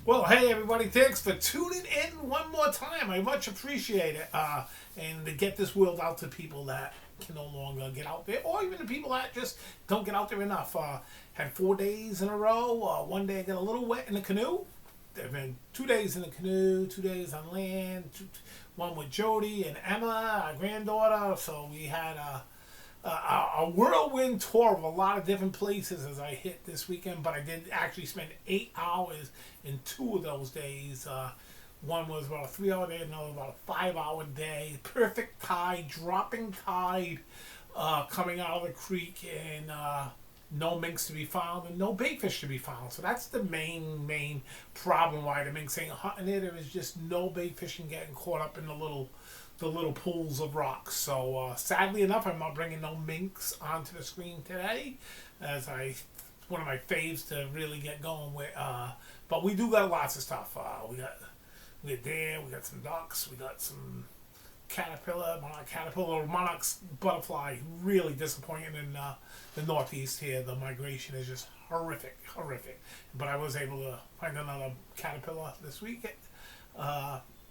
Well, hey everybody, thanks for tuning in one more time. I much appreciate it. And to get this world out to people that can no longer get out there, or even the people that just don't get out there enough. Had 4 days in a row. One day I got a little wet in the canoe. There have been 2 days in the canoe, 2 days on land, one with Jody and Emma, our granddaughter. So we had a whirlwind tour of a lot of different places as I hit this weekend, but I did actually spend 8 hours in 2 of those days. One was about a 3 hour day, another about a 5 hour day. Perfect tide, dropping tide, coming out of the creek, and no minks to be found and no baitfish to be found. So that's the main problem why the minks ain't hunting it. There is just no bait fishing getting caught up in the little pools of rocks. So sadly enough, I'm not bringing no minks onto the screen today, as one of my faves to really get going with. But we do got lots of stuff. We got deer, we got some ducks, we got some monarch butterfly. Really disappointing in the northeast here. The migration is just horrific. But I was able to find another caterpillar this week.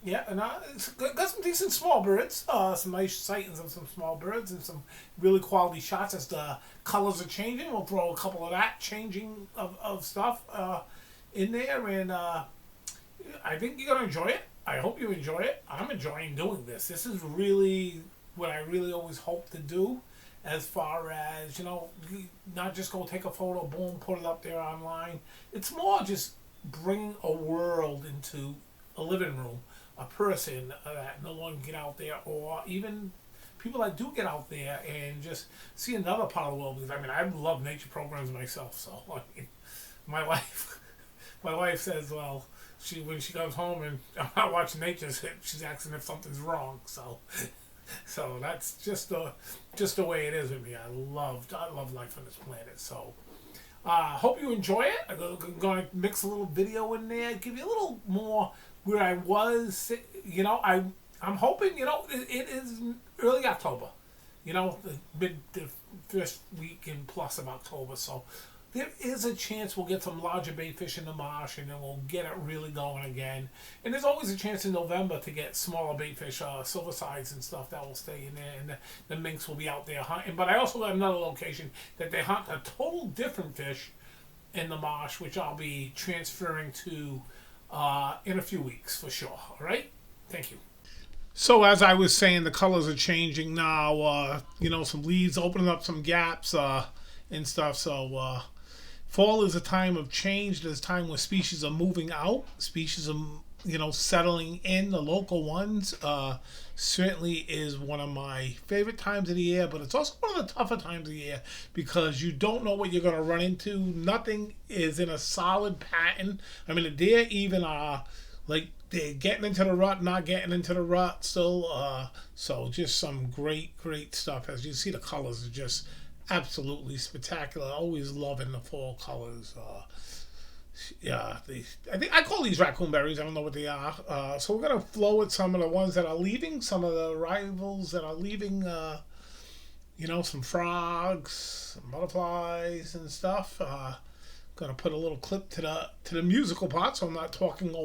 Yeah, and it's got some decent small birds, some nice sightings of some small birds, and some really quality shots as the colors are changing. We'll throw a couple of that changing of stuff in there, and I think you're going to enjoy it. I hope you enjoy it. I'm enjoying doing this. This is really what I really always hope to do, as far as, not just go take a photo, boom, put it up there online. It's more just bringing a world into a living room, a person that no longer get out there, or even people that do get out there and just see another part of the world. Because I love nature programs myself. So my wife says, well, when she comes home and I'm not watching nature, she's asking if something's wrong. So that's just the way it is with me. I love life on this planet. So hope you enjoy it. I'm going to mix a little video in there, give you a little more where I was. I'm hoping, it is early October, the first week and plus of October. So there is a chance we'll get some larger bait fish in the marsh, and then we'll get it really going again. And there's always a chance in November to get smaller bait fish, silver sides and stuff that will stay in there, and the minks will be out there hunting. But I also got another location that they hunt a total different fish in the marsh, which I'll be transferring to in a few weeks for sure. All right? Thank you. So as I was saying, the colors are changing now. Some leaves opening up some gaps and stuff. So fall is a time of change. There's a time where species are moving out. Species are, settling in. The local ones certainly is one of my favorite times of the year, but it's also one of the tougher times of the year because you don't know what you're going to run into. Nothing is in a solid pattern. The deer even are they're getting into the rut, not getting into the rut still. So just some great stuff. As you see, the colors are just absolutely spectacular. Always loving the fall colors. I think I call these raccoon berries. I don't know what they are. So we're gonna flow with some of the ones that are leaving, some of the rivals that are leaving. Some frogs, some butterflies, and stuff. Gonna put a little clip to the musical part, so I'm not talking over.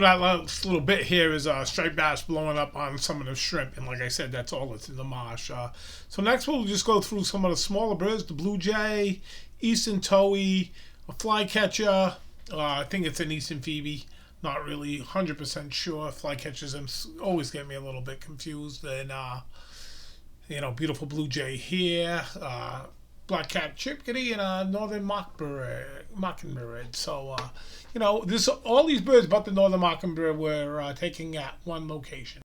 So that last little bit here is striped bass blowing up on some of the shrimp, and like I said, that's all that's in the marsh. So next we'll just go through some of the smaller birds: the blue jay, eastern towhee, a flycatcher. I think it's an eastern phoebe. Not really 100% sure. Flycatchers always get me a little bit confused. And beautiful blue jay here, black-capped chipkitty, and a northern mockingbird. So, all these birds but the northern mockingbird were taking at one location.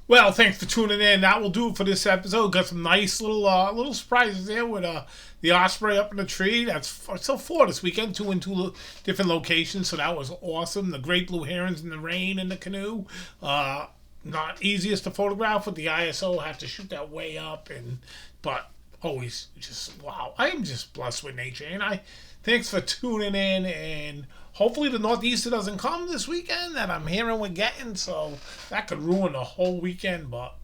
Well, thanks for tuning in. That will do it for this episode. Got some nice little surprises there with the osprey up in the tree. That's so four this weekend, two in two different locations. So that was awesome. The great blue herons in the rain in the canoe. Not easiest to photograph with the ISO. Have to shoot that way up, but always just wow. I am just blessed with nature, and I thanks for tuning in, and hopefully the northeaster doesn't come this weekend that I'm hearing we're getting, so that could ruin the whole weekend, but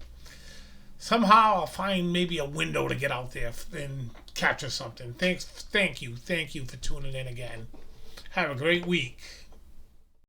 somehow I'll find maybe a window to get out there and capture something. Thank you for tuning in again. Have a great week.